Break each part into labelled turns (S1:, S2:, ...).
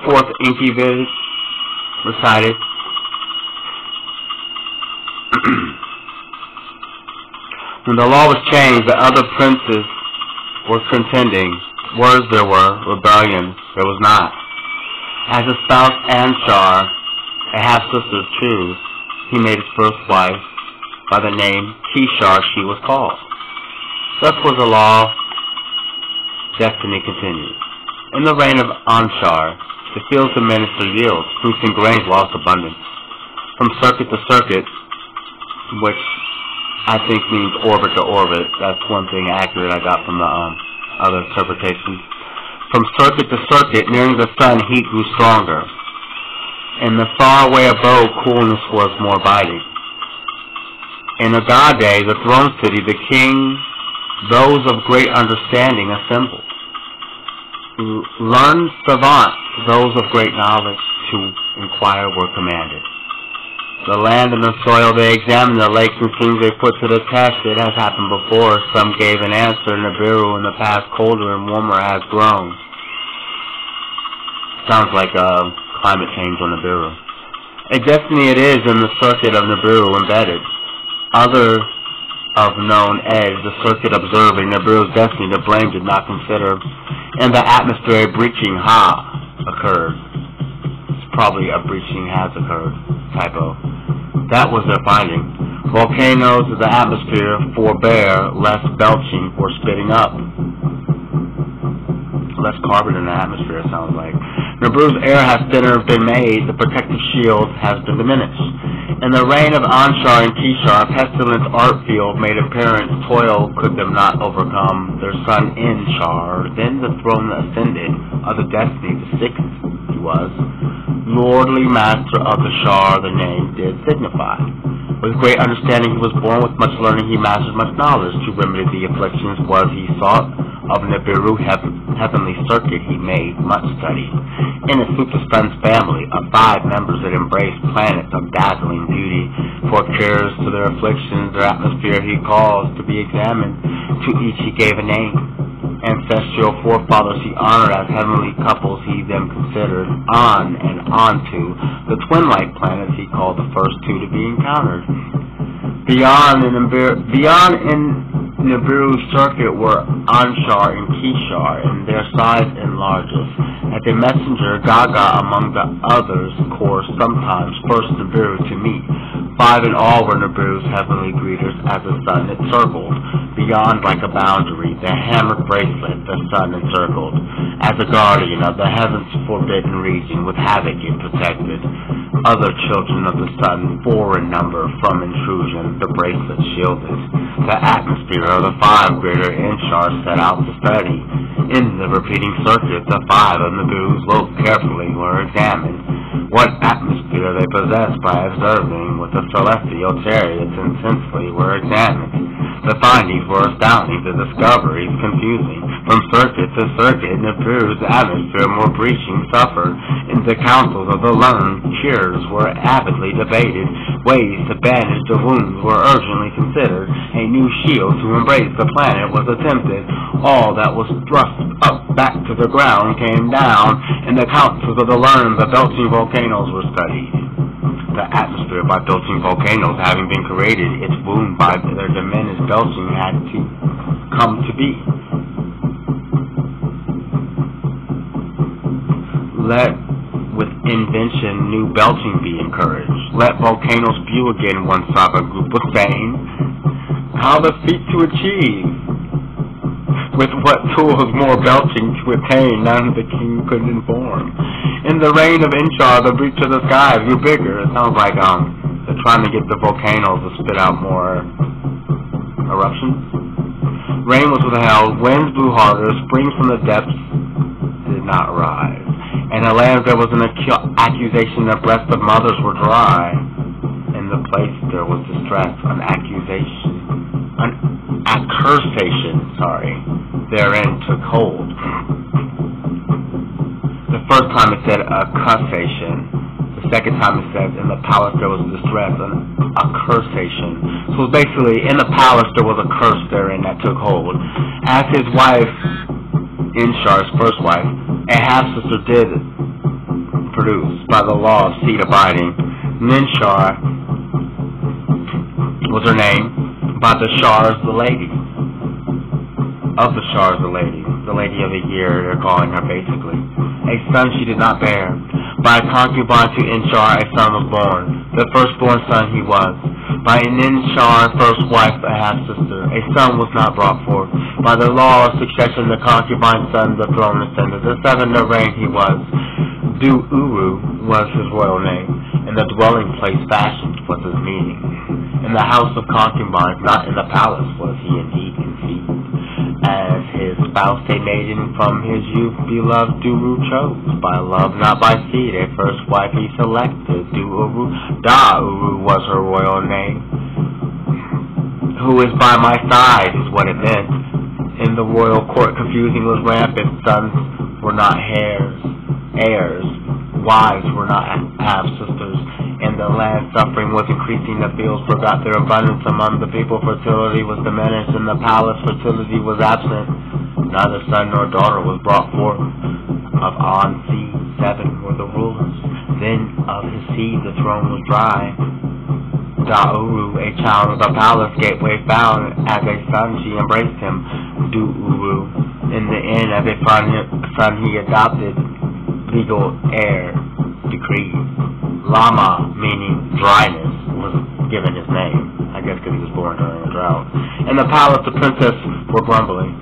S1: Fourth Enki recited. When the law was changed, the other princes were contending. Wars there were, rebellion there was not. As his spouse Anshar, a half-sister of Chus, he made his first wife. By the name Kishar she was called. Thus was the law. Destiny continued. In the reign of Anshar, the fields diminished their yields, fruits and grains lost abundance. From circuit to circuit, which I think means orbit to orbit. That's one thing accurate I got from the other interpretations. From circuit to circuit, nearing the sun, heat grew stronger. In the faraway abode, coolness was more biting. In Agade, the throne city, the king, those of great understanding assembled. Learned savants, those of great knowledge, to inquire were commanded. The land and the soil they examined, the lakes and streams they put to the test. It has happened before. Some gave an answer. Nibiru in the past colder and warmer has grown. Sounds like climate change on Nibiru. A destiny it is in the circuit of Nibiru embedded. Other of known edge, the circuit observing Nibiru's destiny, the blame did not consider. In the atmosphere a breaching occurred. It's probably a breaching has occurred. Typo. That was their finding. Volcanoes of the atmosphere forbear, less belching for spitting up. Less carbon in the atmosphere, it sounds like. Nibiru's air has thinner been made, the protective shield has been diminished. In the reign of Anshar and Kishar, a pestilent art field made apparent, toil could them not overcome. Their son Enshar, then the throne ascended, of the destiny, the sixth he was. Lordly master of the Shar, the name did signify. With great understanding he was born, with much learning he mastered much knowledge. To remedy the afflictions was he sought. Of Nibiru heavenly circuit he made much study. In his Super Son's family, of 5 members that embraced planets of dazzling beauty. For cares to their afflictions, their atmosphere he caused to be examined. To each he gave a name. Ancestral forefathers he honored as heavenly couples he them considered. On and onto the twin-like planets he called the first 2 to be encountered. Beyond in Nibiru's circuit were Anshar and Kishar, and their size enlarged. As a messenger, Gaga among the others coursed sometimes first Nibiru to meet. 5 in all were Nibiru's heavenly greeters. As the sun it circled, beyond like a boundary, the hammered bracelet the sun encircled. As a guardian of the heaven's forbidden region, with havoc it protected. Other children of the sun, 4 in number, from intrusion, the bracelet shielded. The atmosphere of the 5 greater Enshar set out to study. In the repeating circuit, the 5 of Nibiru's looked carefully were examined. What atmosphere they possessed by observing with the celestial chariots intensely were examined. The findings were astounding, the discoveries confusing. From circuit to circuit, Nibiru's atmosphere more breaching suffered. In the councils of the learned, cures were avidly debated. Ways to bandage the wounds were urgently considered. A new shield to embrace the planet was attempted. All that was thrust up back to the ground came down. In the councils of the learned, the belching volcanoes were studied. The atmosphere by belching volcanoes having been created, its wound by their diminished belching had to come to be. Let with invention new belching be encouraged. Let volcanoes spew again, one saga group was saying. How the feat to achieve? With what tools more belching to attain, none the king could inform. In the reign of Enshar, the breach of the skies grew bigger. It sounds like they're trying to get the volcanoes to spit out more eruptions. Rain was withheld, winds blew harder, springs from the depths did not rise. In the land there was an accusation that breasts of mothers were dry. In the place there was distress, an accursation, therein took hold. The first time it said accursation. The second time it says in the palace there was distress, an accursation. So basically, in the palace there was a curse therein that took hold. As his wife, Enshar's first wife, A half-sister did produce, by the law of seed abiding. Ninshar was her name, by the Shars the lady. Of the Shars the lady of the year, they're calling her basically. A son she did not bear. By a concubine to Inshar a son was born. The firstborn son he was. By Ninshar, first wife, a half-sister, a son was not brought forth. By the law of succession, the concubine son, the throne ascended. The seventh to reign he was. Du-Uru was his royal name, and the dwelling place fashioned was his meaning. In the house of concubines, not in the palace, was he indeed conceived. As his spouse a maiden from his youth beloved Du-Uru chose, by love, not by seed, a first wife he selected. Du-Uru, Da-Uru was her royal name. Who is by my side is what it meant. In the royal court confusion was rampant. Sons were not heirs, wives were not half-sisters. In the land suffering was increasing, the fields forgot their abundance among the people, fertility was diminished, in the palace fertility was absent. Neither son nor daughter was brought forth. Of On-Seed 7 were the rulers, then of his seed the throne was dry. Da-Uru, a child of the palace gateway found, as a son she embraced him. Du-Uru, in the end as a son he adopted, legal heir decreed. Lama, meaning dryness, was given his name, I guess because he was born during a drought. In the palace the princes were grumbling.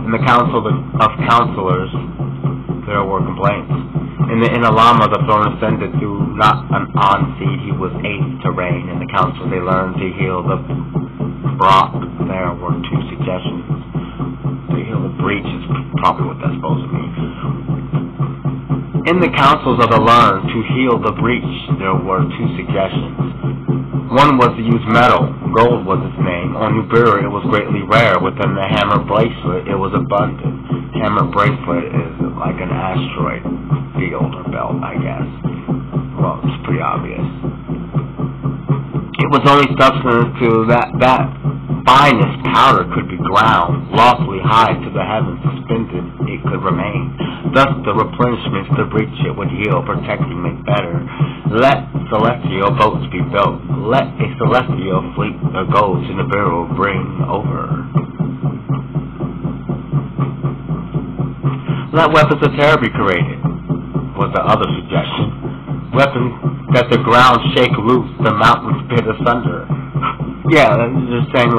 S1: In the council of counselors there were complaints. In the inner Lama the throne ascended through not an On-Seed, he was eighth to reign. In the council they learned to heal the Brock. There were two suggestions. To heal the breach is probably what that's supposed to mean. In the councils of the learned, to heal the breach, there were two suggestions. One was to use metal. Gold was its name. On Nibiru it was greatly rare. Within the hammer bracelet it was abundant. Hammer bracelet is like an asteroid field or belt, I guess. Well, it's pretty obvious. It was only substance to that finest powder could be ground, lawfully high to the heavens, suspended it could remain. Thus the replenishments to breach it would heal, protecting, make better. Let celestial boats be built. Let a celestial fleet of gold to Nibiru bring over. Let weapons of terror be created, was the other suggestion. Weapons that the ground shake loose, the mountains spit asunder. Yeah, just saying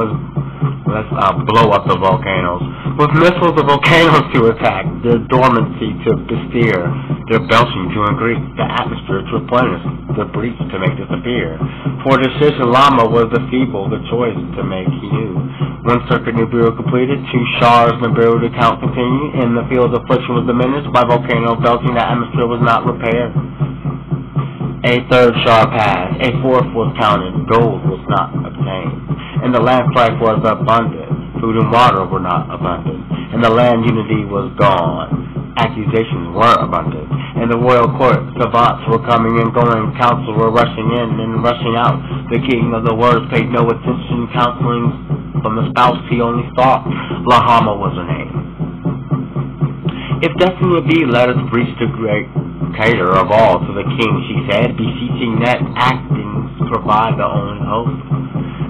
S1: let's blow up the volcanoes. With missiles the volcanoes to attack, their dormancy to besteer, their belching to increase, the atmosphere to replenish, the breach to make disappear. For decision Lama was the feeble, the choice to make he knew. One circuit Nibiru completed, two Shars Nibiru to count continued, in the field of affliction was diminished, by volcano belching the atmosphere was not repaired. A third Shar passed, a fourth was counted, gold was not obtained, and the land strife was abundant, food and water were not abundant, and the land unity was gone, accusations were abundant, and the royal court, savants were coming and going, council were rushing in and rushing out, the king of the words paid no attention, counseling from the spouse he only thought, Lahama was her name. If destiny would be, let us breach the great cater of all to the king, she said, beseeching that actings provide the only hope.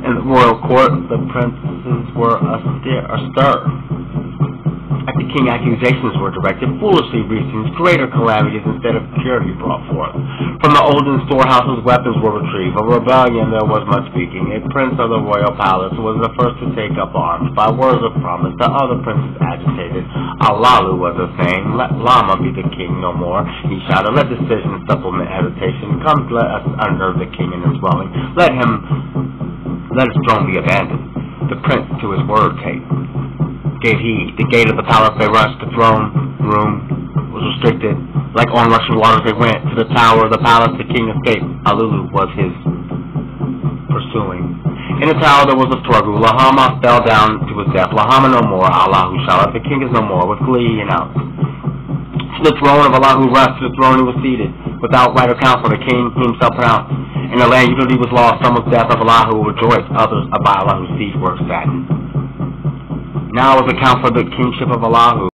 S1: In the royal court, the princes were astir. At the king, accusations were directed, foolishly reasons, greater calamities instead of cure he brought forth. From the olden storehouses, weapons were retrieved. A rebellion there was much speaking. A prince of the royal palace was the first to take up arms. By words of promise, the other princes agitated. Alalu was his name. Let Lama be the king no more. He shouted, let decision supplement hesitation. Come, let us unnerve the king in his dwelling. Let his throne be abandoned. The prince to his word gave heed. The gate of the palace they rushed. The throne room was restricted. Like onrushing waters they went. To the tower of the palace the king escaped. Alulu was his pursuing. In the tower there was a struggle. Lahama fell down to his death. Lahama no more. Allahu shouted, the king is no more. With glee he announced. To the throne of Allahu rushed. To the throne he was seated. Without right or counsel the king himself pronounced. In the land unity was lost. Some was death of Allahu rejoiced. Others by Allahu's seed were saddened. Now let's account for the kingship of Allahu.